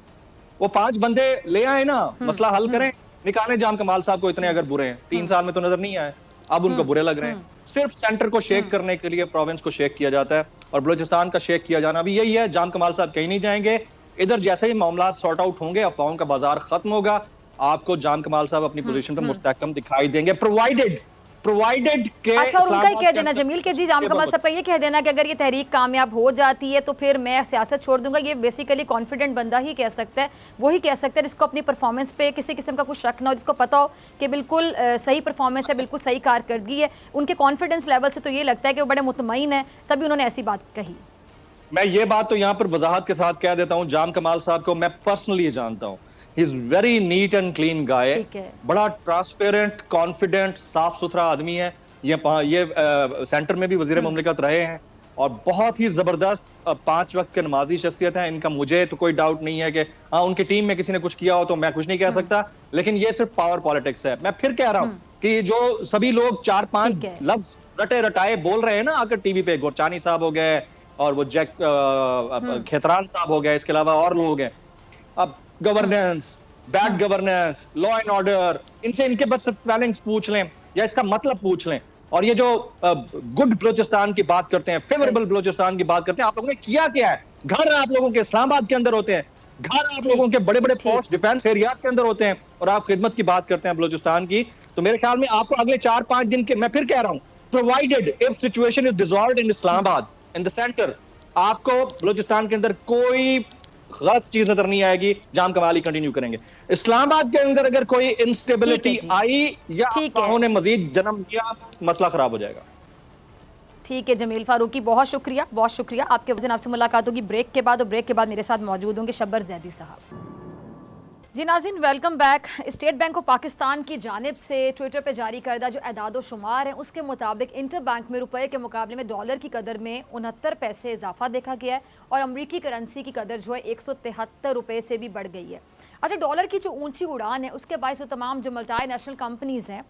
वो 5 बंदे ले आए ना, मसला हल करें, निकालें जाम कमाल साहब को। इतने अगर बुरे हैं, 3 साल में तो नजर नहीं आए, अब उनको बुरे लग रहे हैं। सिर्फ सेंटर को शेक करने के लिए प्रोविंस को शेक किया जाता है, और बलूचिस्तान का शेक किया जाना भी यही है। जाम कमाल साहब कहीं नहीं जाएंगे। इधर जैसे ही मामला सॉर्ट आउट होंगे, अफवाहों का बाजार खत्म होगा, आपको जाम कमाल साहब अपनी पोजीशन पर मुस्तहकम दिखाई देंगे, प्रोवाइडेड के। अच्छा, और उनका ही कह देना जमील के जी, जाम कमाल साहब का ये कह देना कि अगर ये तहरीक कामयाब हो जाती है तो फिर मैं सियासत छोड़ दूंगा। ये बेसिकली कॉन्फिडेंट बंदा ही कह सकता है, वही कह सकता है जिसको अपनी परफॉर्मेंस पे किसी किस्म का कुछ रखना हो, जिसको पता हो कि बिल्कुल सही परफॉर्मेंस है, बिल्कुल सही कारकर्दगी है। उनके कॉन्फिडेंस लेवल से तो ये लगता है कि वो बड़े मुतमईन है, तभी उन्होंने ऐसी बात कही। मैं ये बात तो यहाँ पर वजाहत के साथ कह देता हूँ, जाम कमाल साहब को मैं पर्सनली जानता हूँ। He is very neat and clean guy, बड़ा ट्रांसपेरेंट, कॉन्फिडेंट, साफ सुथरा आदमी है। ये सेंटर में भी वजीर मुमलिकत रहे हैं और बहुत ही जबरदस्त 5 वक्त के नमाजी शख्सियत है। इनका मुझे तो कोई डाउट नहीं है कि हाँ उनकी टीम में किसी ने कुछ किया हो तो मैं कुछ नहीं कह सकता, लेकिन ये सिर्फ पावर पॉलिटिक्स है। मैं फिर कह रहा हूँ कि जो सभी लोग 4-5 लफ्ज रटे रटाए बोल रहे हैं ना आकर टीवी पे, गोरचानी साहब हो गए और वो जैक खेतरान साहब हो गए, इसके अलावा और लोग हैं। अब governance, bad governance, law and order, इनसे इनके बस स्पेलिंग्स पूछ लें या इसका मतलब पूछ लें। और ये जो गुड बलूचिस्तान की बात करते हैं, फेवरेबल बलूचिस्तान की बात करते हैं, आप लोगों ने किया क्या है? घर आप लोगों के इस्लामाबाद के अंदर होते हैं, घर आप लोगों के बड़े बड़े पोस्ट डिफेंस एरिया के अंदर होते हैं, और आप खिदमत की बात करते हैं बलूचिस्तान की। तो मेरे ख्याल में आपको अगले 4-5 दिन के, मैं फिर कह रहा हूं, provided if situation is dissolved in Islamabad in the centre, आपको बलूचिस्तान के अंदर कोई गलत चीज नजर नहीं आएगी, जाम कमाली कंटिन्यू करेंगे। इस्लामाबाद के अंदर अगर कोई इंस्टेबिलिटी आई या अफवाहों ने मजीद जन्म दिया, मसला खराब हो जाएगा। ठीक है जमील फारूकी, बहुत शुक्रिया, बहुत शुक्रिया। आपके वजन आपसे मुलाकात होगी ब्रेक के बाद, और ब्रेक के बाद मेरे साथ मौजूद होंगे शब्बर जैदी साहब। जी नाज़रीन, welcome back. State bank of Pakistan की जानिब से ट्विटर पर जारी करदा जो एदाद शुमार हैं उसके मुताबिक इंटर बैंक में रुपए के मुकाबले में डॉलर की कदर में 69 पैसे इजाफा देखा गया है और अमरीकी करेंसी की कदर जो है 173 रुपये से भी बढ़ गई है। अच्छा, डॉलर की जो ऊंची उड़ान है उसके बायस तो तमाम जो मल्टी नेशनल कंपनीज़ हैं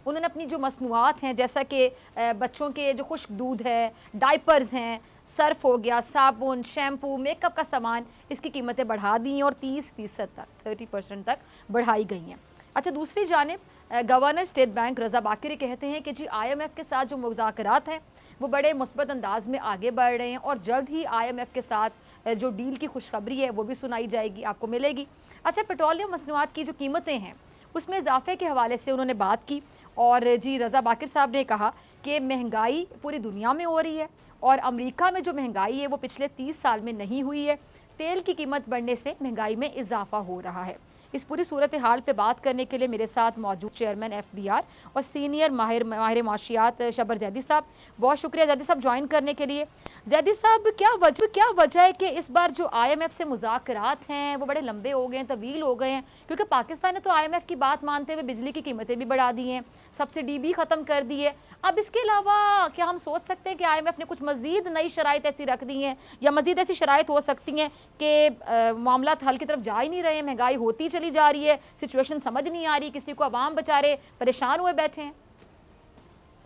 उन्होंने अपनी जो मसनूआत हैं, जैसा कि बच्चों के जो खुश्क दूध है, डाइपर्स हैं, सर्फ हो गया, साबुन, शैम्पू, मेकअप का सामान, इसकी कीमतें बढ़ा दी हैं और 30% तक 30% तक बढ़ाई गई हैं। अच्छा, दूसरी जानिब गवर्नर स्टेट बैंक रज़ा बाकिरी कहते हैं कि जी IMF के साथ जो मुज़ाकरात हैं वो बड़े मुस्बत अंदाज में आगे बढ़ रहे हैं और जल्द ही IMF के साथ जो डील की खुशखबरी है वो भी सुनाई जाएगी, आपको मिलेगी। अच्छा, पेट्रोलियम मसनूआत की जो कीमतें हैं उसमें इजाफे के हवाले से उन्होंने बात की और जी रज़ा बाकिर साहब ने कहा कि महंगाई पूरी दुनिया में हो रही है और अमेरिका में जो महंगाई है वो पिछले 30 साल में नहीं हुई है। तेल की कीमत बढ़ने से महंगाई में इजाफा हो रहा है। इस पूरी सूरत हाल पे बात करने के लिए मेरे साथ मौजूद चेयरमैन FBR और सीनियर माहिर माशियात शब्बर जैदी साहब, बहुत शुक्रिया जैदी साहब ज्वाइन करने के लिए। जैदी साहब, क्या वजह है कि इस बार जो IMF से मुज़ाकरात हैं वो बड़े लंबे हो गए हैं, तवील हो गए हैं? क्योंकि पाकिस्तान ने तो IMF की बात मानते हुए बिजली की कीमतें भी बढ़ा दी हैं, सब्सिडी भी ख़त्म कर दी है। अब इसके अलावा क्या हम सोच सकते हैं कि IMF ने कुछ मज़ीद नई शराइत ऐसी रख दी हैं या मज़ीद ऐसी शराइत हो सकती हैं कि मामला हल की तरफ जा ही नहीं रहे, महंगाई होती चली जा रही है, सिचुएशन समझ नहीं आ रही, किसी को अवाम बेचारे परेशान हुए बैठे हैं?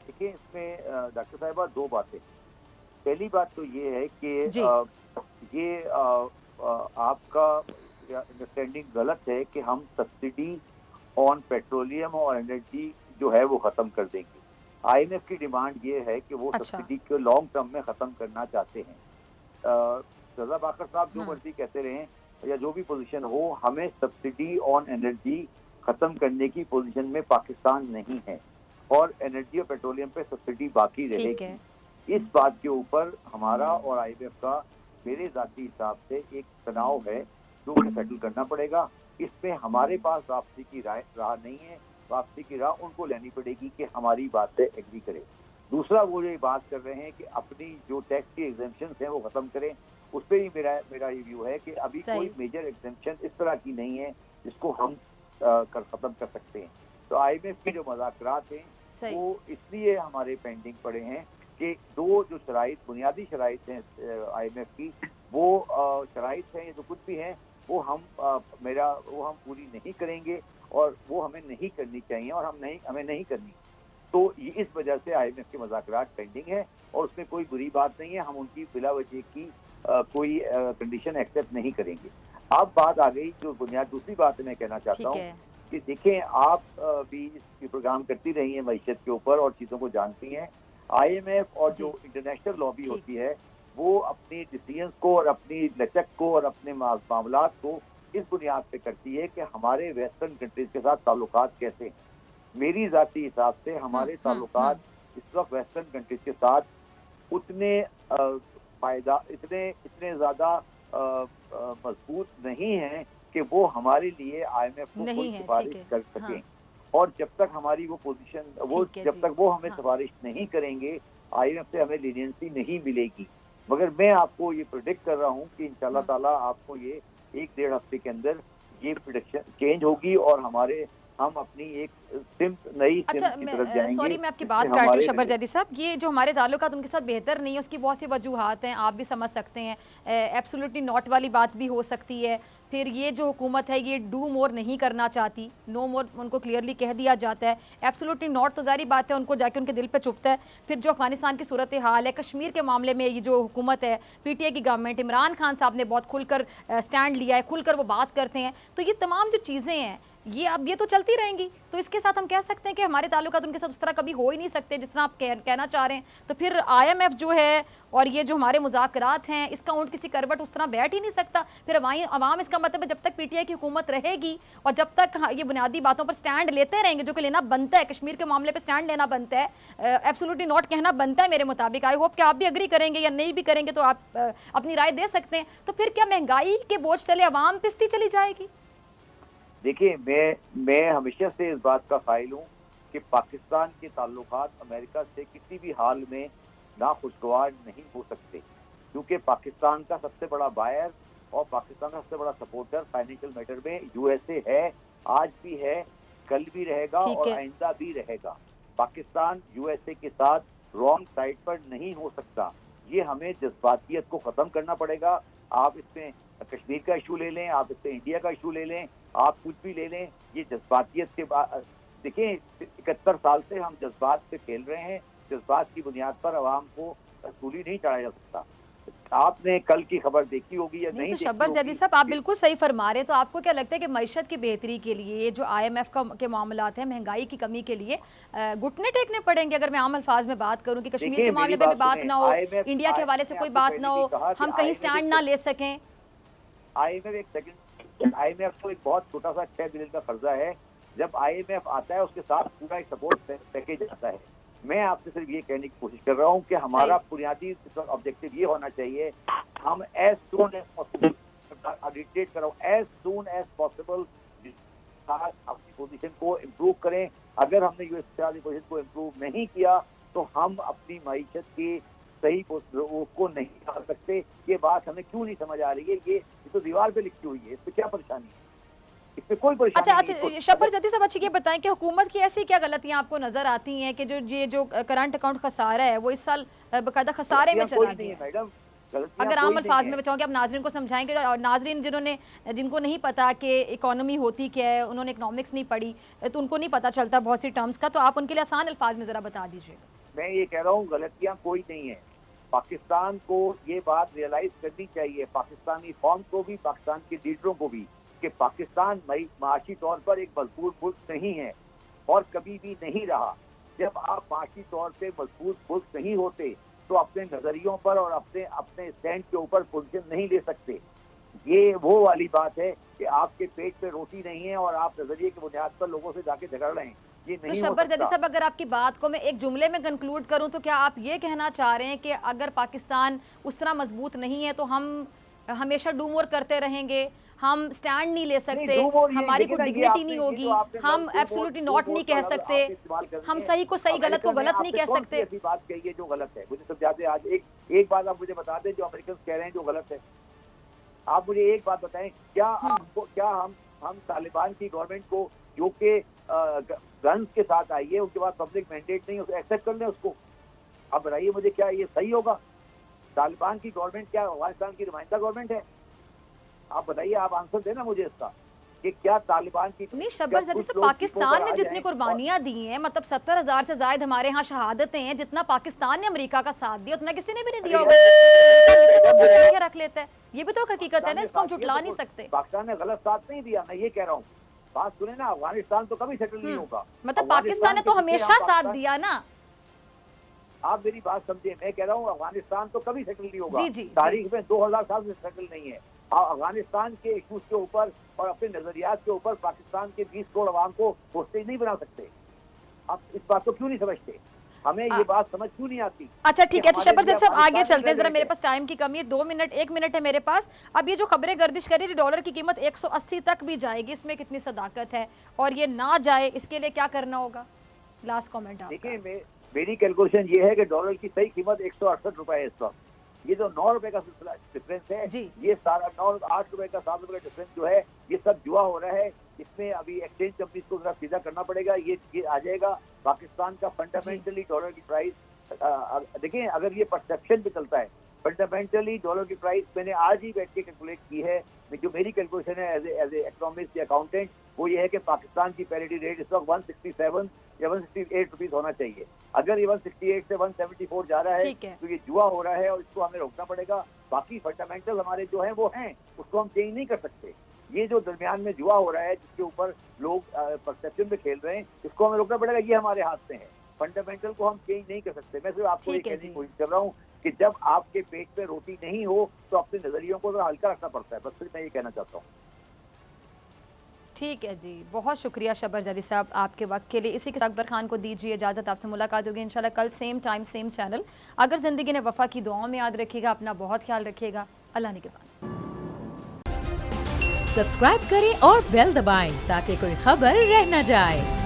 देखिए, इसमें डॉक्टर साहिबा दो बातें। पहली बात तो ये है कि ये आपका अंडरस्टैंडिंग गलत है कि हम सब्सिडी ऑन पेट्रोलियम और एनर्जी जो है वो खत्म कर देंगे। IMF की डिमांड ये है कि वो सब्सिडी को लॉन्ग टर्म में खत्म करना चाहते हैं। रज़ा बाकर साहब जो मर्जी कहते रहें या जो भी पोजीशन हो, हमें सब्सिडी ऑन एनर्जी खत्म करने की पोजीशन में पाकिस्तान नहीं है और एनर्जी और पेट्रोलियम पे सब्सिडी बाकी रहेगी। इस बात के ऊपर हमारा और IMF का मेरे जाती हिसाब से एक तनाव है जो उन्हें सेटल करना पड़ेगा। इसमें हमारे पास वापसी की राह नहीं है, वापसी की राह उनको लेनी पड़ेगी कि हमारी बात से एग्री करें। दूसरा, वो ये बात कर रहे हैं कि अपनी जो टैक्स की एग्जेम्पशन है वो खत्म करें, उस पर ही मेरा ये व्यू है कि अभी कोई मेजर एग्जेम्पशन इस तरह की नहीं है जिसको हम खत्म कर सकते हैं। तो IMF के जो मुज़ाकरात हैं वो इसलिए हमारे पेंडिंग पड़े हैं कि दो जो शराइत, बुनियादी शराइत हैं IMF की, वो शराइत हैं, ये जो कुछ भी हैं वो हम पूरी नहीं करेंगे और वो हमें नहीं करनी चाहिए और हमें नहीं करनी। तो ये इस वजह से IMF के मुज़ाकरात पेंडिंग है और उसमें कोई बुरी बात नहीं है, हम उनकी बिला वजह की कोई कंडीशन एक्सेप्ट नहीं करेंगे। अब बात आ गई जो बुनियाद, दूसरी बात मैं कहना चाहता हूँ कि देखें, आप भी इस प्रोग्राम करती रही हैं मईशत के ऊपर और चीज़ों को जानती हैं। IMF और जो इंटरनेशनल लॉबी होती है वो अपनी डिसीजंस को और अपनी लचक को और अपने मामलात को इस बुनियाद पे करती है कि हमारे वेस्टर्न कंट्रीज के साथ ताल्लुकात कैसे हैं। मेरी जाती हिसाब से हमारे ताल्लुकात इस वक्त वेस्टर्न कंट्रीज के साथ उतने इतने ज़्यादा मजबूत नहीं हैं कि वो हमारे लिए IMF को कोई सिफारिश कर सकें। और जब तक हमारी वो पोजीशन जब तक वो हमें सिफारिश नहीं करेंगे, IMF से हमें लीनियंसी नहीं मिलेगी। मगर मैं आपको ये प्रेडिक्ट कर रहा हूँ कि इंशाल्लाह ताला आपको ये 1-1.5 हफ्ते के अंदर ये प्रेडिक्शन चेंज होगी और हम अपनी एक नई की तरफ जाएंगे। सॉरी, मैं आपकी बात काट रही हूँ शब्बर जैदी साहब। ये जो हमारे ताल्लुकात उनके साथ बेहतर नहीं है, उसकी बहुत सी वजूहात हैं, आप भी समझ सकते हैं। एब्सोल्युटली नॉट वाली बात भी हो सकती है। फिर ये जो हुकूमत है ये डू मोर नहीं करना चाहती, नो मोर उनको क्लियरली कह दिया जाता है। एब्सोल्युटली नॉट तो जारी बात है, उनको जाके उनके दिल पे चुभता है। फिर जो अफगानिस्तान की सूरत हाल है, कश्मीर के मामले में ये जो हुकूमत है, PTI की गवर्नमेंट, इमरान खान साहब ने बहुत खुलकर स्टैंड लिया है, खुलकर वो बात करते हैं। तो ये तमाम जो चीज़ें हैं ये अब ये तो चलती रहेंगी, तो इसके साथ हम कह सकते हैं कि हमारे ताल्लुकात उनके साथ उस तरह कभी हो ही नहीं सकते जिस तरह आप कहना चाह रहे हैं। तो फिर IMF जो है और ये जो हमारे मुज़ाकरात हैं, इसका ऊँट किसी करवट उस तरह बैठ ही नहीं सकता। फिर अवाम, इसका मतलब है जब तक PTI की हुकूमत रहेगी और जब तक ये बुनियादी बातों पर स्टैंड लेते रहेंगे, जो कि लेना बनता है, कश्मीर के मामले पर स्टैंड लेना बनता है, एब्सोल्युटली नॉट कहना बनता है मेरे मुताबिक। आई होप कि आप भी एग्री करेंगे, या नहीं भी करेंगे तो आप अपनी राय दे सकते हैं। तो फिर क्या महंगाई के बोझ तले अवाम पिसती चली जाएगी? देखिए, मैं हमेशा से इस बात का कायल हूँ कि पाकिस्तान के ताल्लुकात अमेरिका से किसी भी हाल में नाखुशगवार नहीं हो सकते, क्योंकि पाकिस्तान का सबसे बड़ा बायर और पाकिस्तान का सबसे बड़ा सपोर्टर फाइनेंशियल मैटर में USA है, आज भी है, कल भी रहेगा और आइंदा भी रहेगा। पाकिस्तान USA के साथ रॉन्ग साइड पर नहीं हो सकता। ये हमें जज्बातियत को ख़त्म करना पड़ेगा। आप इसमें कश्मीर का इशू ले लें, आप इसमें इंडिया का इशू ले लें, आप कुछ भी ले लें, ये जज्बातियत के बाद देखिए 71 साल से हम जज्बात से खेल रहे हैं। जज्बात की बुनियाद पर आवाम को सूली नहीं चढ़ाया जा सकता। आपने कल की खबर देखी होगी या नहीं? तो शब्बर ज़ैदी साहब, आप बिल्कुल सही फरमा रहे हैं। तो आपको क्या लगता है कि मईशत की बेहतरी के लिए जो IMF के मामलात हैं, महंगाई की कमी के लिए घुटने टेकने पड़ेंगे? अगर मैं आम अल्फाज में बात करूं कि कश्मीर के मामले में भी बात ना हो, इंडिया के हवाले से कोई बात ना हो, हम कहीं स्टैंड ना ले सकें। IMF तो एक बहुत छोटा सा 6 बिलियन का कर्जा है। जब IMF आता है उसके साथ पूरा एक सपोर्ट पैकेज आता है। मैं आपसे सिर्फ ये कहने की कोशिश कर रहा हूँ कि हमारा बुनियादी ऑब्जेक्टिव ये होना चाहिए, हम एज सून एज पॉसिबल अपनी पोजीशन को इम्प्रूव करें। अगर हमने यूएस पोजीशन को इम्प्रूव नहीं किया तो हम अपनी मईशत की सही को नहीं डाल सकते। ये बात हमें क्यों नहीं समझ आ रही है? ये तो दीवार पे लिखी हुई है, इसमें क्या परेशानी है? इसमें कोई परेशानी नहीं। अच्छा शब्बर ज़ैदी साहब, अच्छी ये बताएं कि हुकूमत की ऐसी क्या गलतियां आपको नजर आती हैं कि जो करंट अकाउंट खसारा है वो इस साल बाकायदा खसारे में चला गया? मैडम, अगर आम अल्फाज में बचाऊं कि आप नाजरीन को समझाएंगे, और नाजरीन जिनको नहीं पता कि इकोनॉमी होती क्या है, उन्होंने इकोनॉमिक्स नहीं पढ़ी, तो उनको नहीं पता चलता बहुत सी टर्म्स का, तो आप उनके लिए आसान अल्फाज में ज़रा बता दीजिएगा। मैं ये कह रहा हूँ, गलतियाँ कोई नहीं है। पाकिस्तान को ये बात रियलाइज करनी चाहिए, पाकिस्तानी कौम को भी, पाकिस्तान के लीडरों को भी, कि पाकिस्तान माशी तौर पर एक मजबूत मुल्क नहीं है और कभी भी नहीं रहा। जब आप माशी तौर पे मजबूत मुल्क नहीं होते तो अपने नजरियों पर और अपने स्टैंड के ऊपर पोजीशन नहीं ले सकते। ये वो वाली बात है कि आपके पेट पे रोटी नहीं है और आप नजरिए की बुनियाद पर लोगों से जाके झगड़ रहे हैं। ये नहीं हो सकता। शब्बर ज़ैदी साहब, अगर आपकी बात को मैं एक जुमले में कंक्लूड करूं तो क्या आप ये कहना चाह रहे हैं कि अगर पाकिस्तान उस तरह मजबूत नहीं है तो हम हमेशा डूम वोर करते रहेंगे, हम स्टैंड नहीं ले सकते, हमारी कोई डिग्निटी नहीं होगी, हम एब्सोल्युटली नॉट नहीं कह सकते, हम सही को सही, गलत को गलत नहीं कह सकते? ऐसी बात कही है जो गलत है, मुझे समझा दें। आज एक बात आप मुझे बता दें जो अमेरिकन कह रहे हैं जो गलत है। आप मुझे एक बात बताएं, क्या हम तालिबान की गवर्नमेंट को, जो कि गन्स के साथ आई है, उनके पास पब्लिक मैंडेट नहीं, उसको एक्सेप्ट कर लें उसको? आप बताइए मुझे, क्या ये सही होगा? तालिबान की गवर्नमेंट क्या अफगानिस्तान की नुमाइंदा गवर्नमेंट है? आप बताइए, आप आंसर देना मुझे इसका कि क्या तालिबान की नहीं। शब्बर ज़ैदी साहब, पाकिस्तान ने जितनी कुर्बानियां दी हैं, मतलब 70,000 से ज्यादा हमारे यहाँ शहादतें हैं, जितना पाकिस्तान ने अमेरिका का साथ दिया उतना किसी ने भी नहीं दिया होगा। रख लेता है, ये भी तो हकीकत है ना, इसको हम झुटला नहीं सकते। पाकिस्तान ने गलत साथ नहीं दिया, मैं ये कह रहा हूँ। बात सुने ना, अफगानिस्तान तो कभी सेटल नहीं होगा। मतलब पाकिस्तान ने तो हमेशा साथ दिया ना। आप मेरी बात समझिए, मैं कह रहा हूँ अफगानिस्तान तो कभी सेटल नहीं होगा। जी, तारीख में 2000 साल से सेटल नहीं है। अफगानिस्तान के इशूज के ऊपर और अपने नजरियात के ऊपर पाकिस्तान के 20 करोड़ अवाम को होस्टेज नहीं बना सकते। आप इस बात को क्यों नहीं समझते? हमें ये बात समझ क्यों नहीं आती? अच्छा ठीक है शब्बर ज़ैदी साहब, आगे चलते हैं, जरा मेरे पास टाइम की कमी है, 1 मिनट है मेरे पास। अब ये जो खबरें गर्दिश करी रही, डॉलर की कीमत 180 तक भी जाएगी, इसमें कितनी सदाकत है? और ये ना जाए इसके लिए क्या करना होगा? Last comment. देखिए, मेरी कैलकुलेशन ये है कि डॉलर की सही कीमत 168 रुपए है इस वक्त। ये जो 9 रुपए का डिफरेंस है, ये सारा 8 रुपए का 7 रुपए का डिफरेंस जो है, ये सब जुआ हो रहा है। इसमें अभी एक्सचेंज कंपनीज को जरा सीधा करना पड़ेगा। ये आ जाएगा पाकिस्तान का फंडामेंटली डॉलर की प्राइस। देखिए, अगर ये परसेप्शन भी चलता है, फंडामेंटली डॉलर की प्राइस मैंने आज ही बैठ के कैलकुलेट की है। जो मेरी कैलकुलेशन है एज ए इकोनॉमिस्ट या अकाउंटेंट, वो ये है कि पाकिस्तान की पैरिटी रेट इस वक्त 167 या 168 रुपीज होना चाहिए। अगर ये 168 से 174 जा रहा है तो ये जुआ हो रहा है और इसको हमें रोकना पड़ेगा। बाकी फंडामेंटल हमारे जो है वो हैं, उसको हम चेंज नहीं कर सकते। ये जो दरमियान में जुआ हो रहा है, जिसके ऊपर लोग परसेप्शन में खेल रहे हैं, इसको हमें रोकना पड़ेगा। ये हमारे हाथ में है, फंडामेंटल को हम चेंज नहीं कर सकते। मैं सिर्फ आपको ये कहने की कोशिश कर रहा हूँ कि जब आपके पेट पे रोटी नहीं हो तो अपने नजरियों को जरा हल्का रखना पड़ता है, बस सिर्फ मैं ये कहना चाहता हूँ। ठीक है जी, बहुत शुक्रिया शबर जदी साहब आपके वक्त के लिए। इसी के साथ अकबर खान को दीजिए इजाज़त, आपसे मुलाकात होगी इंशाल्लाह कल सेम टाइम सेम चैनल। अगर ज़िंदगी ने वफ़ा की दुआओं में याद रखिएगा, अपना बहुत ख्याल रखिएगा। अल्लाह निगहबान। सब्सक्राइब करें और बेल दबाएं ताकि कोई खबर रह न जाए।